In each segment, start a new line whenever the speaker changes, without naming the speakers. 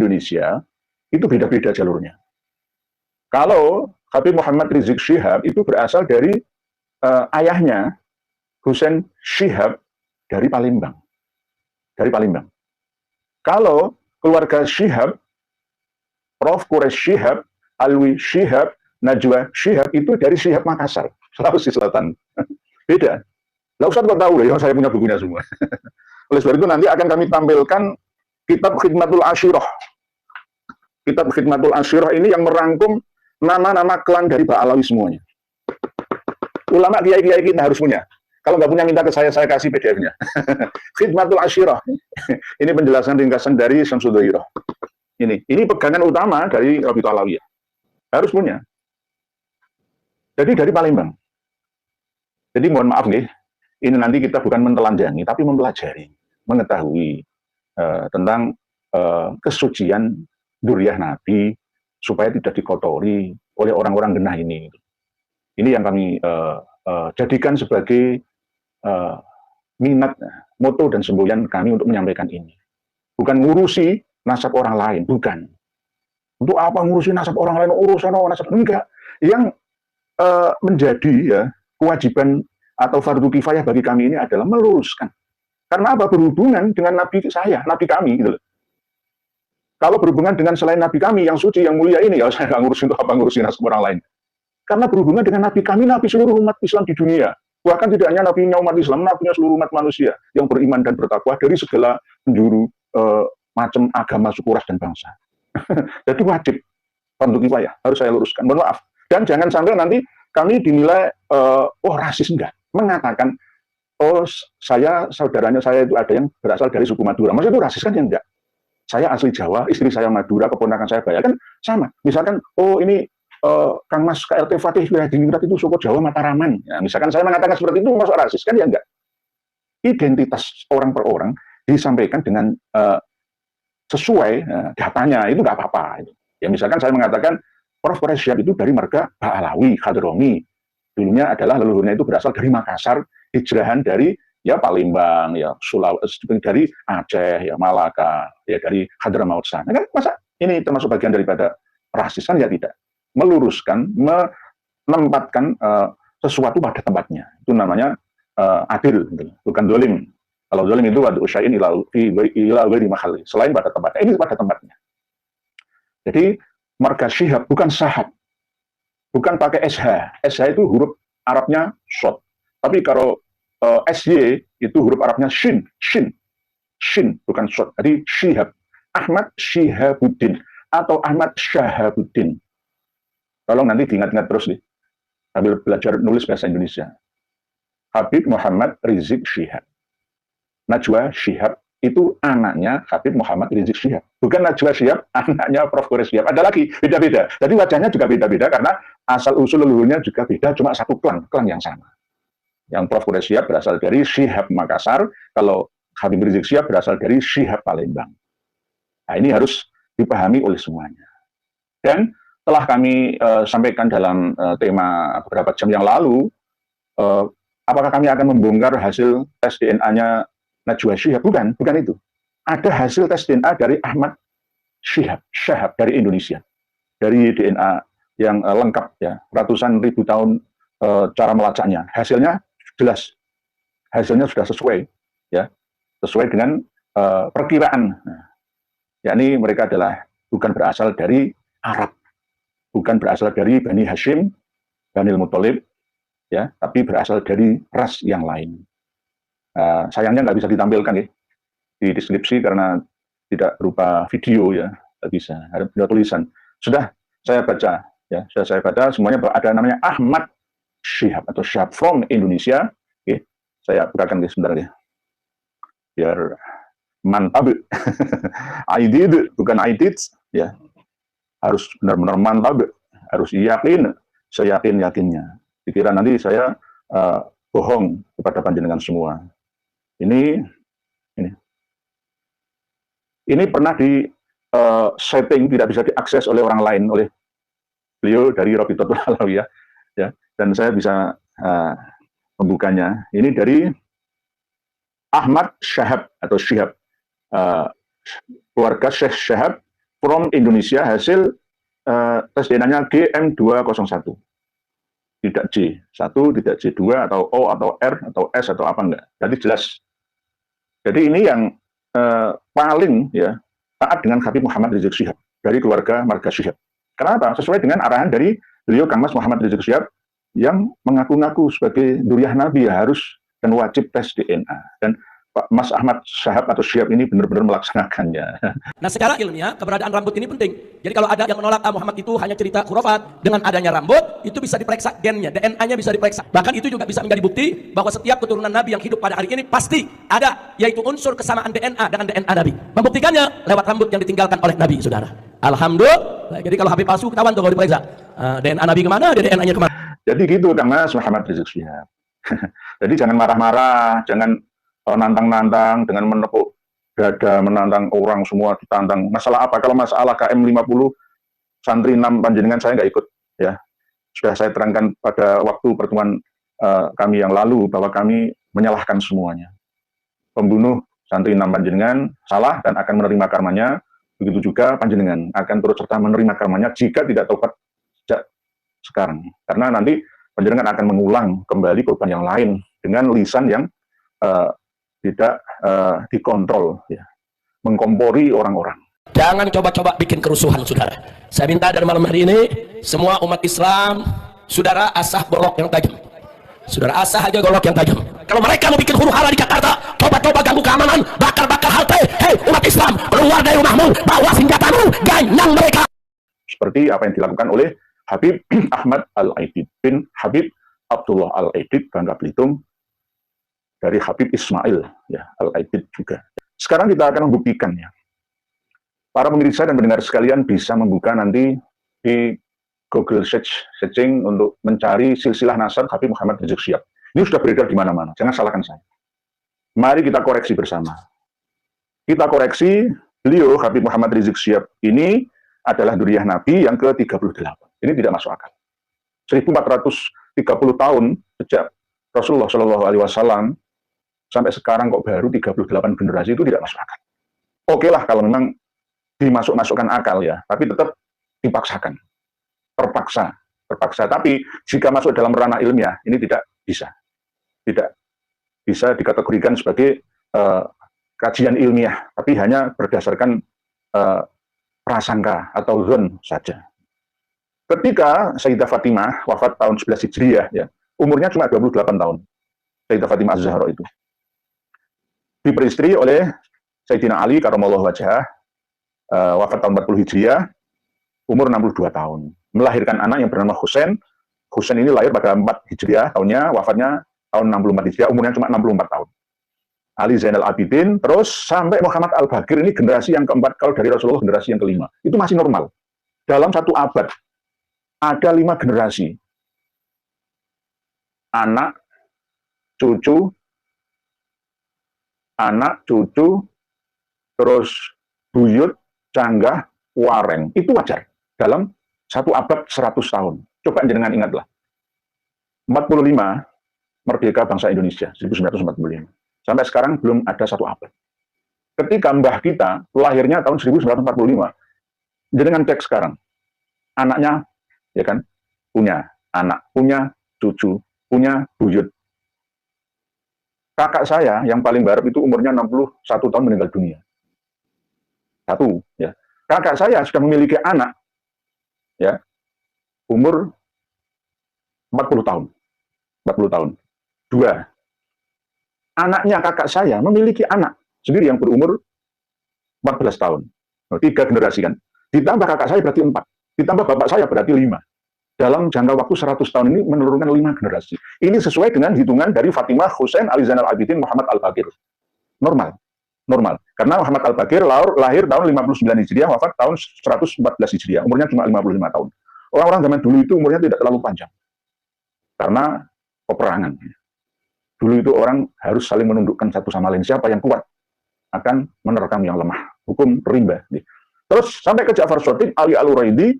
Indonesia itu beda-beda jalurnya. Kalau Habib Muhammad Rizik Syihab itu berasal dari ayahnya Husain Syihab dari Palembang. Dari Palembang. Kalau keluarga Syihab, Prof. Quraish Syihab, Alwi Syihab, Najwa Syihab itu dari Syihab Makassar, Sulawesi Selatan. Beda. Lah Ustaz kok tahu ya, saya punya bukunya semua. Oleh sebab itu nanti akan kami tampilkan kitab Khidmatul Ashirah. Kitab Khidmatul Ashirah ini yang merangkum nama-nama klan dari Ba'alawi semuanya. Ulama kiai-kiai kita harus punya. Kalau nggak punya minta ke saya kasih PDF-nya. Khidmatul Ashirah. Ini penjelasan ringkasan dari Syamsul Dhairah. Ini pegangan utama dari Rabithah Alawiyah. Harus punya. Jadi dari Palembang. Jadi mohon maaf nih, ini nanti kita bukan mentelanjangi, tapi mempelajari, mengetahui tentang kesucian dzurriyyah Nabi supaya tidak dikotori oleh orang-orang genah ini. Ini yang kami jadikan sebagai minat, moto dan semboyan kami untuk menyampaikan ini. Bukan ngurusi nasab orang lain, bukan. Untuk apa ngurusi nasab orang lain, urusan nasab, enggak. Yang menjadi ya kewajiban atau fardu kifayah bagi kami ini adalah meluruskan. Karena apa? Berhubungan dengan Nabi saya, Nabi kami gitu loh. Kalau berhubungan dengan selain Nabi kami yang suci, yang mulia ini, ya saya nggak ngurusin untuk apa ngurusin nasab orang lain. Karena berhubungan dengan Nabi kami, Nabi seluruh umat Islam di dunia. Bahkan tidak hanya Nabi-nya umat Islam, Nabi-nya seluruh umat manusia yang beriman dan bertakwa dari segala penjuru macam agama, suku, ras, dan bangsa. Jadi wajib fardu kifayah, harus saya luruskan. Mohon maaf. Dan jangan sampai nanti kami dinilai rasis, enggak. Mengatakan, saudaranya saya itu ada yang berasal dari suku Madura. Maksudnya itu rasis kan ya enggak. Saya asli Jawa, istri saya Madura, keponakan saya Bayak kan sama. Misalkan, ini Kang Mas KLT Fatih Wiradiningrat itu suku Jawa Mataraman. Ya, misalkan saya mengatakan seperti itu masuk rasis kan ya enggak. Identitas orang per orang disampaikan dengan sesuai datanya, itu nggak apa-apa. Ya misalkan saya mengatakan Prof. Quraish Syihab itu dari marga Ba'alawi, Hadrami. Dulunya adalah leluhurnya itu berasal dari Makassar, hijrahan dari ya Palembang, ya Sulawesi, dari Aceh, ya Malaka, ya dari Hadramaut sana. Kan masa ini termasuk bagian daripada rasis kan ya tidak. Meluruskan, menempatkan sesuatu pada tempatnya. Itu namanya adil, bukan dolim. Kalau dolim itu wadu usya'in ila ghairi mahalli, selain pada tempatnya. Ini pada tempatnya. Jadi marga Syihab bukan Sahab, bukan pakai SH. SH itu huruf Arabnya short. Tapi kalau SY itu huruf Arabnya shin, bukan short. Jadi Syihab, Ahmad Syihabuddin atau Ahmad Syahabuddin. Tolong nanti diingat-ingat terus nih, sambil belajar nulis bahasa Indonesia. Habib Muhammad Rizik Syihab. Najwa Syihab itu anaknya Habib Muhammad Rizik Syihab. Bukan Najwa Syihab, anaknya Prof. Quraish Syihab. Ada lagi, beda-beda. Jadi wajahnya juga beda-beda karena asal-usul leluhurnya juga beda, cuma satu klan yang sama. Yang Prof. Quraish Syihab berasal dari Syihab Makassar, kalau Habib Rizik Syihab berasal dari Syihab Palembang. Nah, ini harus dipahami oleh semuanya. Dan telah kami sampaikan dalam tema beberapa jam yang lalu, apakah kami akan membongkar hasil tes DNA-nya Najwa Syihab? Bukan itu. Ada hasil tes DNA dari Ahmad Syihab dari Indonesia. Dari DNA yang lengkap ya, ratusan ribu tahun cara melacaknya. Hasilnya jelas. Hasilnya sudah sesuai ya. Sesuai dengan perkiraan. Yakni mereka adalah bukan berasal dari Arab. Bukan berasal dari Bani Hashim, Bani Muthalib, ya, tapi berasal dari ras yang lain. Sayangnya nggak bisa ditampilkan ya di deskripsi karena tidak berupa video ya, nggak bisa, ada tulisan. Sudah saya baca ya, sudah saya baca semuanya ada namanya Ahmad Syihab atau Syihab from Indonesia. Oke, saya bukakan sebentar ya, biar mantap. I did, bukan I did ya, harus benar-benar mantap, harus yakin, saya yakinnya. Dikira nanti saya bohong kepada panjenengan semua. Ini pernah di setting tidak bisa diakses oleh orang lain, oleh beliau dari Rabithah Alawiyah ya, dan saya bisa membukanya. Ini dari Ahmad Syihab atau Syihab, keluarga Syekh Syihab from Indonesia, hasil tes DNA-nya GM201. Tidak J1, tidak J2, atau O, atau R, atau S, atau apa enggak. Jadi jelas. Jadi ini yang paling ya taat dengan Habib Muhammad Rizik Syihab dari keluarga marga Syihab. Kenapa? Sesuai dengan arahan dari beliau Kang Mas Muhammad Rizik Syihab yang mengaku-ngaku sebagai duriah Nabi ya harus dan wajib tes DNA. Dan Pak Mas Ahmad Syahab atau Syihab ini benar-benar melaksanakannya.
Nah, secara ilmiah keberadaan rambut ini penting. Jadi kalau ada yang menolak Muhammad itu hanya cerita khurafat, dengan adanya rambut itu bisa diperiksa gennya, DNA-nya bisa diperiksa. Bahkan itu juga bisa menjadi bukti bahwa setiap keturunan Nabi yang hidup pada hari ini pasti ada, yaitu unsur kesamaan DNA dengan DNA Nabi. Membuktikannya lewat rambut yang ditinggalkan oleh Nabi, saudara. Alhamdulillah. Jadi kalau Habib palsu ketahuan tuh kalau diperiksa. DNA Nabi kemana, DNA-nya kemana.
Jadi gitu Kang Mas Muhammad Rizik Syihab. Jadi jangan marah-marah, jangan nantang-nantang dengan menepuk dada, menantang orang semua ditantang. Masalah apa? Kalau masalah KM 50 santri 6 panjenengan saya nggak ikut ya. Sudah saya terangkan pada waktu pertemuan kami yang lalu bahwa kami menyalahkan semuanya. Pembunuh santri 6 panjenengan salah dan akan menerima karmanya. Begitu juga panjenengan akan turut serta menerima karmanya jika tidak taubat sejak sekarang. Karena nanti panjenengan akan mengulang kembali korban yang lain dengan lisan yang tidak dikontrol, ya, mengkompori orang-orang.
Jangan coba-coba bikin kerusuhan, saudara. Saya minta dari malam hari ini, semua umat Islam, saudara asah golok yang tajam. Saudara asah aja golok yang tajam. Kalau mereka mau bikin huru-hara di Jakarta, coba-coba ganggu keamanan, bakar-bakar halte. Hei umat Islam, keluar dari rumahmu, bawa senjatamu, ganyang mereka.
Seperti apa yang dilakukan oleh Habib Ahmad Al-Aidid bin Habib Abdullah Al-Aidid, Bangka Belitung, dari Habib Ismail ya Al-Aidid juga. Sekarang kita akan membuktikannya. Para pemirsa dan pendengar sekalian bisa membuka nanti di Google searching untuk mencari silsilah nasab Habib Muhammad Rizik Syihab. Ini sudah beredar di mana-mana. Jangan salahkan saya. Mari kita koreksi bersama. Kita koreksi, beliau Habib Muhammad Rizik Syihab ini adalah duriah Nabi yang ke-38. Ini tidak masuk akal. 1430 tahun sejak Rasulullah Shallallahu Alaihi Wasallam sampai sekarang kok baru 38 generasi, itu tidak masuk akal. Oke lah kalau memang dimasukkan akal ya, tapi tetap dipaksakan, terpaksa. Tapi jika masuk dalam ranah ilmiah, ini tidak bisa dikategorikan sebagai kajian ilmiah, tapi hanya berdasarkan prasangka atau zon saja. Ketika Sayyidah Fatimah wafat tahun 11 Hijriah, ya, umurnya cuma 28 tahun. Sayyidah Fatimah Az-Zahra itu diperistri oleh Sayyidina Ali karamallahu wajhah, wafat tahun 40 Hijriah, umur 62 tahun. Melahirkan anak yang bernama Husain. Husain ini lahir pada 4 Hijriah tahunnya, wafatnya tahun 64 Hijriah, umurnya cuma 64 tahun. Ali Zainal Abidin, terus sampai Muhammad Al-Baqir, ini generasi yang keempat, kalau dari Rasulullah generasi yang kelima. Itu masih normal. Dalam satu abad, ada 5 generasi. Anak, cucu, terus buyut, canggah, wareng. Itu wajar. Dalam satu abad 100 tahun. Coba jenengan ingatlah. 45, merdeka bangsa Indonesia, 1945. Sampai sekarang belum ada satu abad. Ketika mbah kita, lahirnya tahun 1945, jenengan cek sekarang. Anaknya, ya kan, punya anak, punya cucu, punya buyut. Kakak saya yang paling barat itu umurnya 61 tahun meninggal dunia. Satu, ya. Kakak saya sudah memiliki anak, ya, umur 40 tahun. 40 tahun. 2. Anaknya kakak saya memiliki anak sendiri yang berumur 14 tahun. 3 generasi kan. Ditambah kakak saya berarti 4. Ditambah bapak saya berarti 5. Dalam jangka waktu 100 tahun ini menurunkan 5 generasi. Ini sesuai dengan hitungan dari Fatimah, Husain, Ali Zainal Abidin, Muhammad Al-Baqir. Normal. Karena Muhammad Al-Baqir lahir tahun 59 Hijriah, wafat tahun 114 Hijriah. Umurnya cuma 55 tahun. Orang-orang zaman dulu itu umurnya tidak terlalu panjang. Karena peperangan. Dulu itu orang harus saling menundukkan satu sama lain. Siapa yang kuat akan menerkam yang lemah. Hukum rimba. Terus sampai ke Ja'far Shadiq, Ali Al-Uraidi,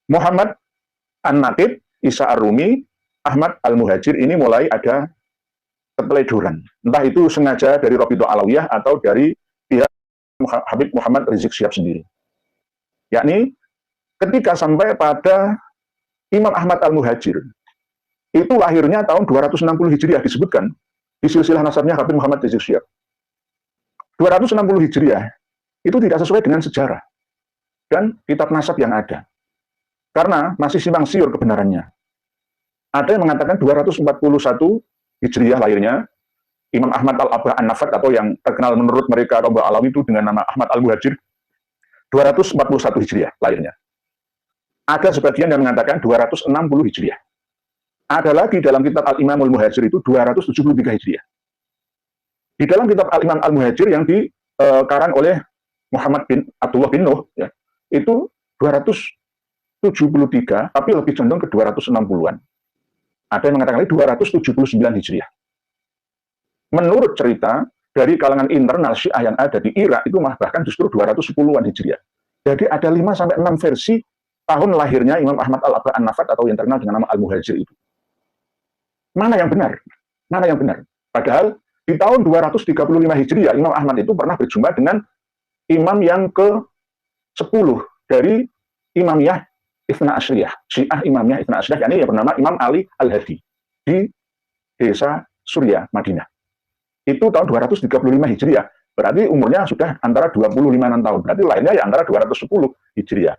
Muhammad An-Naqib, Isa Ar-Rumi, Ahmad Al-Muhajir, ini mulai ada keteledoran. Entah itu sengaja dari Rabithah Alawiyah atau dari pihak Habib Muhammad Rizik Syihab sendiri. Yakni ketika sampai pada Imam Ahmad Al-Muhajir, itu lahirnya tahun 260 Hijriah disebutkan di silsilah nasabnya Habib Muhammad Rizik Syihab. 260 Hijriah itu tidak sesuai dengan sejarah dan kitab nasab yang ada. Karena masih simpang siur kebenarannya. Ada yang mengatakan 241 Hijriah lahirnya Imam Ahmad Al-Abah An-Nafat, atau yang terkenal menurut mereka kaum Alawi itu dengan nama Ahmad Al-Muhajir, 241 Hijriah lahirnya. Ada sebagian yang mengatakan 260 Hijriah. Ada lagi dalam kitab Al-Imamul Muhajir itu 273 Hijriah. Di dalam kitab Al-Imam Al-Muhajir yang dikarang oleh Muhammad bin Abdullah bin Nuh, ya, itu 273, tapi lebih condong ke 260-an. Ada yang mengatakan 279 Hijriah. Menurut cerita dari kalangan internal Syiah yang ada di Irak itu bahkan justru 210-an Hijriah. Jadi ada 5-6 versi tahun lahirnya Imam Ahmad Al-Abah An-Nafat, atau yang terkenal dengan nama Al-Muhajir itu. Mana yang benar? Mana yang benar? Padahal di tahun 235 Hijriah Imam Ahmad itu pernah berjumpa dengan imam yang ke-10 dari Imamiyah Itsna Asyriyah, Syiah Imamiyah Itsna Asyriyah, yakni yang bernama Imam Ali Al-Hadi di desa Surya, Madinah. Itu tahun 235 Hijriah. Berarti umurnya sudah antara 25-an tahun. Berarti lainnya ya antara 210 Hijriah.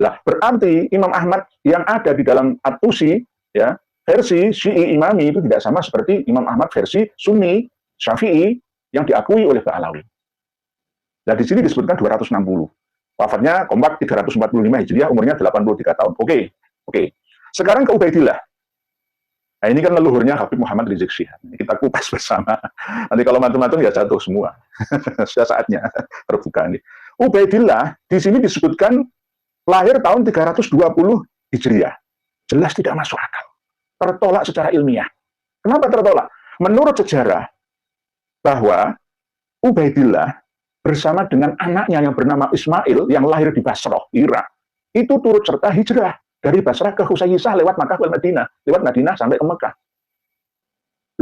Lah, berarti Imam Ahmad yang ada di dalam At-Tusi, ya, versi Syi'i Imami itu tidak sama seperti Imam Ahmad versi Sunni Syafi'i yang diakui oleh Ba'alawi. Nah, di sini disebutkan 260. Wafatnya kompak 345 Hijriah, umurnya 83 tahun. Oke. Sekarang ke Ubaidillah. Nah, ini kan leluhurnya Habib Muhammad Rizik Syihab. Kita kupas bersama. Nanti kalau mantu-mantu ya jatuh semua. Sudah saatnya terbuka ini. Ubaidillah di sini disebutkan lahir tahun 320 Hijriah. Jelas tidak masuk akal. Tertolak secara ilmiah. Kenapa tertolak? Menurut sejarah bahwa Ubaidillah bersama dengan anaknya yang bernama Ismail yang lahir di Basrah, Irak, itu turut serta hijrah dari Basrah ke Husayyisah lewat Makkah ke Madinah, lewat Madinah sampai ke Mekah.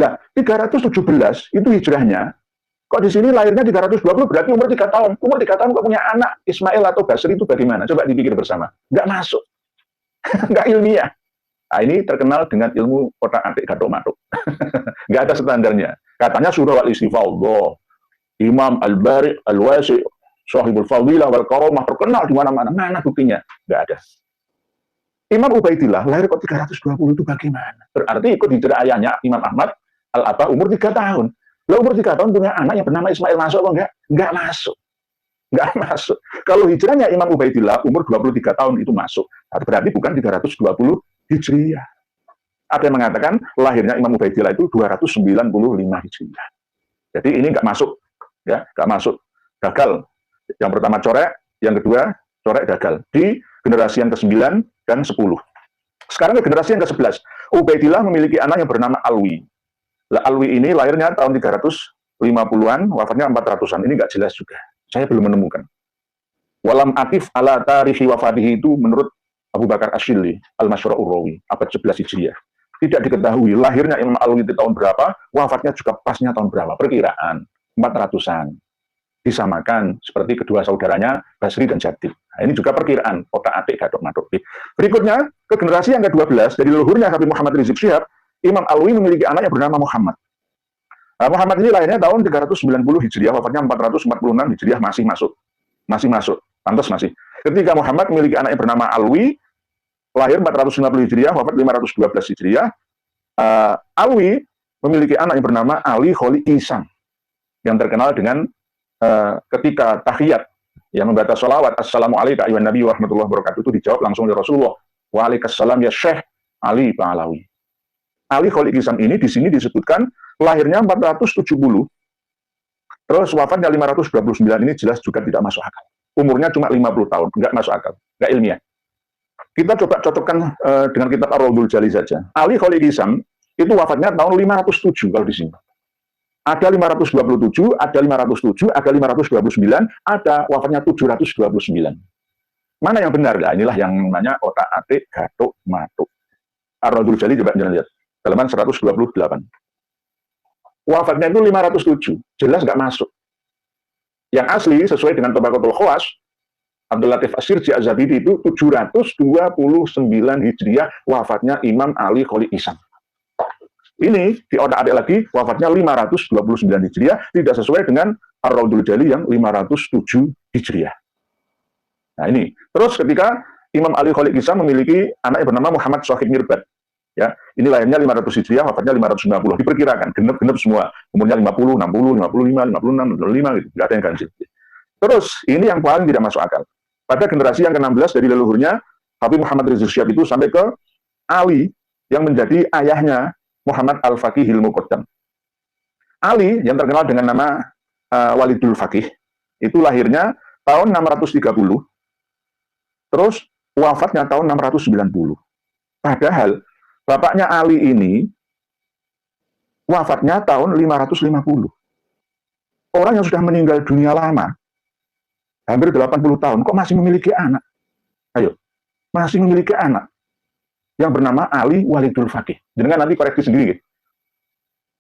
Lah, 317 itu hijrahnya. Kok di sini lahirnya 320, berarti umur 3 tahun. Umur 3 tahun kok punya anak Ismail atau Basri itu bagaimana? Coba dipikir bersama. Nggak masuk. Nggak ilmiah. Nah, ini terkenal dengan ilmu otak-atik gathok-mathok. Nggak ada standarnya. Katanya surah Al-Istifadhah, Imam Al-Bari Al-Wasi, Sahibul Fadilah wal Karamah, terkenal di mana-mana. Mana buktinya? Nggak ada. Imam Ubaidillah lahir kok 320 itu bagaimana? Berarti ikut hijrah ayahnya Imam Ahmad Al-Abah umur 3 tahun. Lah umur 3 tahun punya anak yang bernama Ismail, masuk apa enggak? Enggak masuk. Enggak masuk. Kalau hijrahnya Imam Ubaidillah umur 23 tahun itu masuk. Berarti bukan 320 Hijriah. Ada yang mengatakan lahirnya Imam Ubaidillah itu 295 Hijriah. Jadi ini enggak masuk. Ya, enggak masuk. Gagal. Yang pertama corek, yang kedua corek gagal. Di generasi yang ke-9 dan 10. Sekarang ke generasi yang ke-11. Ubaidillah memiliki anak yang bernama Alwi. Lah, Alwi ini lahirnya tahun 350-an, wafatnya 400-an. Ini nggak jelas juga. Saya belum menemukan. Walam atif ala tarihi wafatihi itu menurut Abu Bakar Asyili, Al-Masyura'ur Rawi, abad 11 Hijriah. Tidak diketahui lahirnya Imam Alwi di tahun berapa, wafatnya juga pasnya tahun berapa. Perkiraan 400-an. Disamakan seperti kedua saudaranya Basri dan Jadid. Nah, ini juga perkiraan otak-atik gathok-mathok. Berikutnya ke generasi yang ke-12 dari leluhurnya Habib Muhammad Rizik Syihab, Imam Alwi memiliki anak yang bernama Muhammad. Nah, Muhammad ini lahirnya tahun 390 Hijriah, wafatnya 446 Hijriah, masih masuk. Masih masuk. Pantas masih. Ketika Muhammad memiliki anak yang bernama Alwi, lahir 450 Hijriah, wafat 512 Hijriah. Alwi memiliki anak yang bernama Ali Kholi Isam, yang terkenal dengan ketika tahiyat yang membaca sholawat Assalamualaikum ayuhan Nabi wa rahmatullahi wabarakatuh itu dijawab langsung oleh Rasulullah. Waalaikumsalam ya Syekh Ali Ba'alawi. Ali Kholi Isam ini di sini disebutkan lahirnya 470, terus wafatnya 529. Ini jelas juga tidak masuk akal. Umurnya cuma 50 tahun, nggak masuk akal, nggak ilmiah. Kita coba cocokkan dengan kitab Ar-Raudhul Jali saja. Ali Kholi Isam itu wafatnya tahun 507 kalau di sini. Ada 527, ada 507, ada 529, ada wafatnya 729. Mana yang benar? Nah, inilah yang namanya otak-atik gathok-mathok. Ar-Raudhul Jali coba jangan lihat. Halaman 128. Wafatnya itu 507. Jelas nggak masuk. Yang asli sesuai dengan Tabaqatul Khawas Abdul Latif As-Sirji Az-Zabidi itu 729 Hijriah wafatnya Imam Ali Khalid Ihsan. Ini diotak-atik lagi wafatnya 529 Hijriah, tidak sesuai dengan Ar-Raudhul Jali yang 507 Hijriah. Nah ini, terus ketika Imam Ali Khalid Ihsan memiliki anak yang bernama Muhammad Shahid Mirbad. Ya, ini lahirnya 500 Hijriah, wafatnya 590. Diperkirakan genep-genep semua, umurnya 50, 60, 55, 56, 65 gitu, nggak ada yang ganjil. Terus ini yang paling tidak masuk akal. Pada generasi yang ke-16 dari leluhurnya Habib Muhammad Rizik Syihab itu sampai ke Ali yang menjadi ayahnya Muhammad Al-Faqihil Muqaddam. Ali yang terkenal dengan nama Walidul Faqih itu lahirnya tahun 630, terus wafatnya tahun 690. Padahal bapaknya Ali ini wafatnya tahun 550. Orang yang sudah meninggal dunia lama, hampir 80 tahun, kok masih memiliki anak? Ayo, masih memiliki anak yang bernama Ali Walidul Faqih. Jangan nanti koreksi sendiri.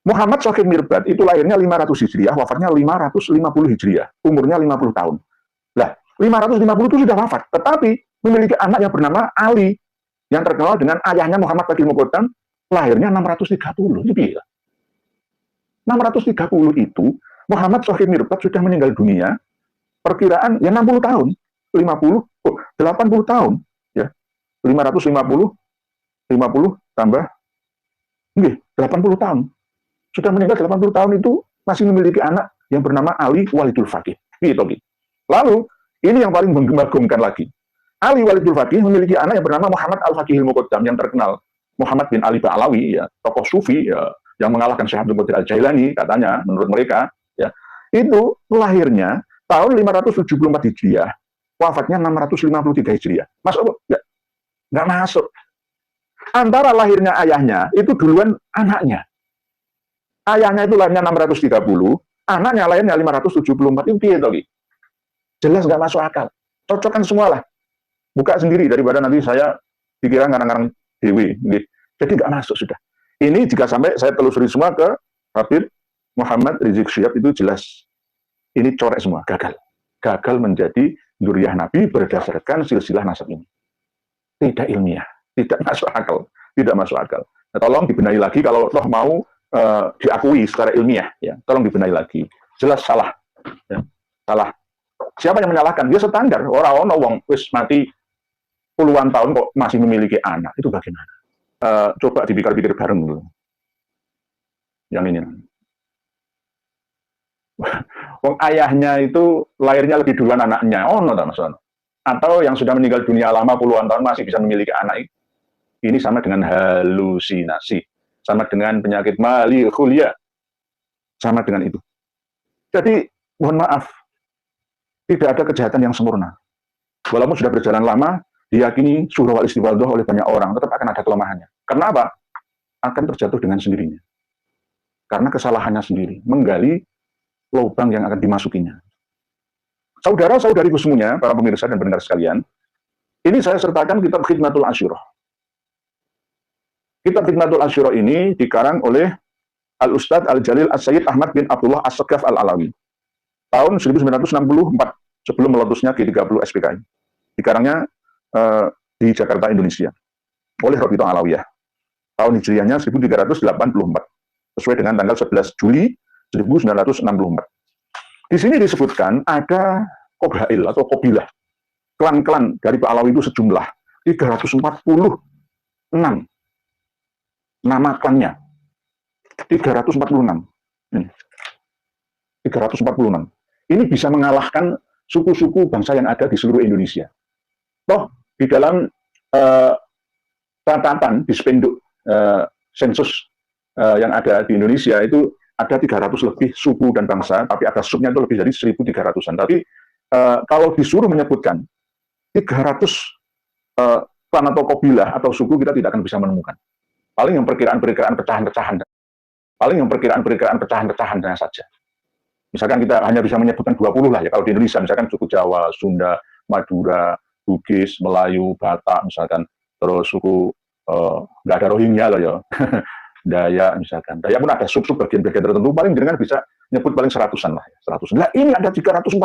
Muhammad Shahid Mirbad itu lahirnya 500 Hijriah, wafatnya 550 Hijriah, umurnya 50 tahun. Lah, 550 itu sudah wafat, tetapi memiliki anak yang bernama Ali, yang terkenal dengan ayahnya Muhammad Faqih Muqaddam, lahirnya 630. Itu gila. 630 itu, Muhammad Shahid Mirbad sudah meninggal dunia, perkiraan ya 60 tahun, 80 tahun, ya. 550 tambah 80 tahun. Sudah meninggal 80 tahun itu masih memiliki anak yang bernama Ali Walidul Faqih. Gitu. Lalu, ini yang paling menggemar-gemarkan lagi. Ali Walidul Faqih memiliki anak yang bernama Muhammad Al-Faqihil Muqaddam yang terkenal. Muhammad bin Ali Ba'alawi, ya, tokoh sufi ya, yang mengalahkan Syekh Abdul Qadir Al-Jailani katanya menurut mereka, ya. Itu lahirnya tahun 574 Hijriah, wafatnya 653 Hijriah. Masuk enggak? Enggak masuk. Antara lahirnya ayahnya itu duluan anaknya. Ayahnya itu lahirnya 630, anaknya lahirnya 574. Itu piye to, Ki? Jelas nggak masuk akal. Cocokkan semualah. Buka sendiri daripada nanti saya dikira ngarang-ngarang dewe. Jadi nggak masuk sudah. Ini jika sampai saya telusuri semua ke Habib Muhammad Rizik Syihab itu jelas. Ini corek semua, gagal. Gagal menjadi dzurriyyah Nabi berdasarkan silsilah nasab ini. Tidak ilmiah. Tidak masuk akal, tidak masuk akal. Nah, tolong dibenahi lagi kalau toh mau diakui secara ilmiah, ya. Tolong dibenahi lagi. Jelas salah, ya. Salah. Siapa yang menyalahkan? Dia standar. Orang wong wis mati puluhan tahun kok masih memiliki anak. Itu bagaimana? Coba dipikir-pikir bareng dulu. Yang ini. Wong ayahnya itu lahirnya lebih duluan anaknya. Oh, no, maksudnya. Atau yang sudah meninggal dunia lama puluhan tahun masih bisa memiliki anak. Ini sama dengan halusinasi, sama dengan penyakit malihulia, sama dengan itu. Jadi, mohon maaf, tidak ada kejahatan yang sempurna. Walaupun sudah berjalan lama, diyakini surah wal istiwadah oleh banyak orang, tetap akan ada kelemahannya. Karena apa? Akan terjatuh dengan sendirinya. Karena kesalahannya sendiri, menggali lubang yang akan dimasukinya. Saudara-saudariku semuanya, para pemirsa dan pendengar sekalian, ini saya sertakan kitab Khidmatul Asyirah. Kitab Khidmatul Asyirah ini dikarang oleh Al-Ustadz Al-Jalil As-Sayyid Ahmad bin Abdullah As-Sagaf Al-Alawi. Tahun 1964, sebelum meletusnya G30 SPKI. Dikarangnya di Jakarta, Indonesia. Oleh Rabithah Alawiyah. Tahun Hijriahnya 1384. Sesuai dengan tanggal 11 Juli 1964. Di sini disebutkan ada Qabail atau Qabilah. Klan-klan dari Pak Alawi itu sejumlah 346 nama klannya. 346. 346. Ini bisa mengalahkan suku-suku bangsa yang ada di seluruh Indonesia. Toh, di dalam catatan di spenduk sensus yang ada di Indonesia itu ada 300 lebih suku dan bangsa, tapi ada subnya itu lebih dari 1.300-an. Tapi kalau disuruh menyebutkan 300 klan atau qabilah atau suku, kita tidak akan bisa menemukan. Paling yang perkiraan-perkiraan pecahan-pecahan. Paling yang perkiraan-perkiraan pecahan-pecahannya saja. Misalkan kita hanya bisa menyebutkan 20 lah ya, kalau di Indonesia, misalkan suku Jawa, Sunda, Madura, Bugis, Melayu, Batak, misalkan, terus suku, nggak ada Rohingya loh ya, Dayak misalkan. Dayak pun ada sub-sub bagian-bagian tertentu, paling dengan bisa nyebut paling 100-an lah. 100. Nah, ini ada 346.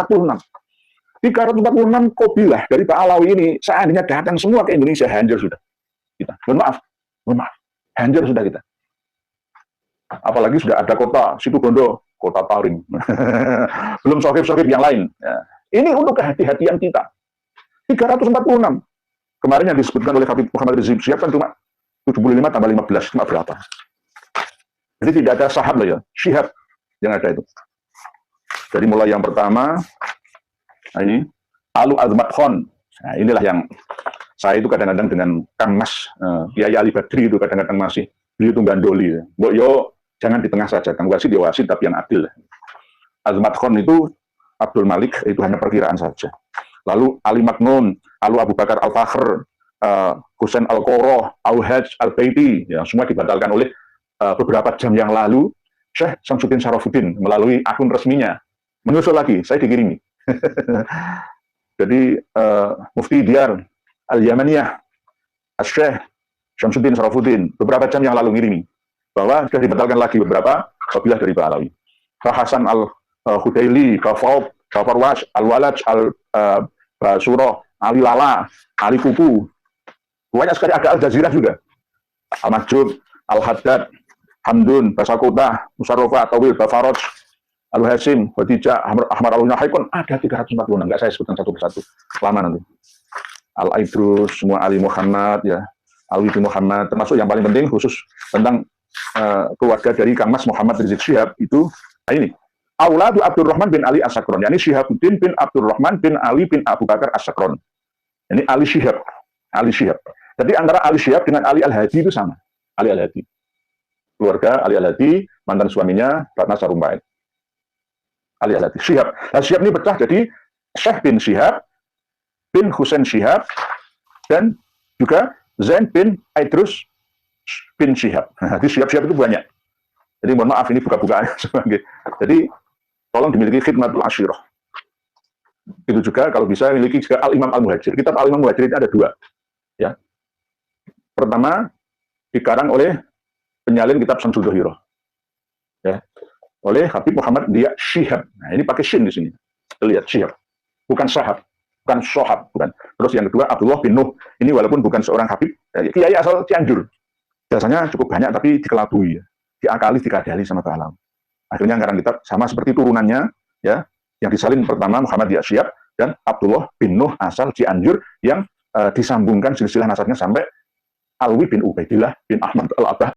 346 kabilah dari Pak Alawi ini seandainya datang semua ke Indonesia, hancur sudah kita. Mohon maaf, hancur sudah kita. Apalagi sudah ada kota Situbondo, kota Tarim. Belum sohib-sohib yang lain. Ya. Ini untuk kehati-hatian kita. 346. Kemarin yang disebutkan oleh Habib Muhammad Rizik Syihab kan cuma 75 tambah 15, cuma berapa? Jadi tidak ada sahab lah ya, Syihab yang ada itu. Jadi mulai yang pertama, nah ini, Alu Azmat Khan. Nah inilah yang saya itu kadang-kadang dengan Kang Mas, Kiai Ali Badri itu kadang-kadang masih, beliau itu gandoli. Ya. Mbok yo, jangan di tengah saja, Kang Wasid ya wasid, tapi yang adil. Azmat Khan itu, Abdul Malik, itu hanya perkiraan saja. Lalu Ali Maknun, Alu Abu Bakar Al-Fakhr, Husain Al-Qoroh, Al-Hajj Al-Baiti, ya, semua dibatalkan oleh beberapa jam yang lalu. Syekh Syamsuddin Syarafuddin melalui akun resminya menyusul lagi, saya dikirimi. Jadi Mufti Diyar Al-Yamaniyah, Syekh Syamsuddin Syarafuddin beberapa jam yang lalu ngirimi bahwa sudah dibatalkan lagi beberapa kabilah dari Ba'alawi. Hasan Al-Hudaili, Bafaub, Bafarwash, Al-Walaj, Al-Basuro, Ali Lala, Ali Kuku, banyak sekali, ada Al-Jazirah juga, Al-Majud, Al-Haddad, Hamdun, Basakota, Musarrofa, Tawil, Bafaroj, Al-Hasim, Khadijah, Ahmad Al-Nahaikon, ada 346, enggak saya sebutkan satu persatu, lama nanti. Al-Aidrus, semua Ali Muhammad, ya, Ali bin Muhammad, termasuk yang paling penting khusus tentang keluarga dari Kang Mas Muhammad Rizik Syihab itu, ini, Auladu Abdurrahman bin Ali As-Sakron, yakni Syihabuddin bin Abdurrahman bin Ali bin Abu Bakar As-Sakron. Ini Ali Syihab, Ali Syihab. Jadi antara Ali Syihab dengan Ali Al-Hadi itu sama, Ali Al-Hadi. Keluarga Ali Al-Hadi, mantan suaminya Ratna Sarumpait. Ali Al-Hadi, Syihab. Nah, Syihab ini pecah jadi Syekh bin Syihab, bin Husain Syihab, dan juga Zain bin Aidrus bin Syihab. Jadi Syihab-Syihab itu banyak. Jadi mohon maaf ini buka-bukaan. Jadi tolong dimiliki khidmatul asyirah. Itu juga kalau bisa memiliki juga Al-Imam Al-Muhajir. Kitab Al-Imam Al-Muhajir itu ada 2. Ya. Pertama dikarang oleh penyalin kitab Syamsul Dohiro. Ya. Oleh Habib Muhammad Dia Syihab. Nah, ini pakai shin di sini. Lihat Syihab. Bukan sahab, bukan sohab, bukan. Terus yang kedua Abdullah bin Nuh. Ini walaupun bukan seorang Habib, kiai asal Cianjur. Jasanya cukup banyak tapi dikelabui, ya. Diakali, dikadali sama Pak Alawi. Akhirnya ngarang kitab sama seperti turunannya, ya, yang disalin pertama Muhammad Dia Syihab dan Abdullah bin Nuh asal Cianjur yang disambungkan silsilah nasabnya sampai Alwi bin Ubaidillah bin Ahmad Al-Abbah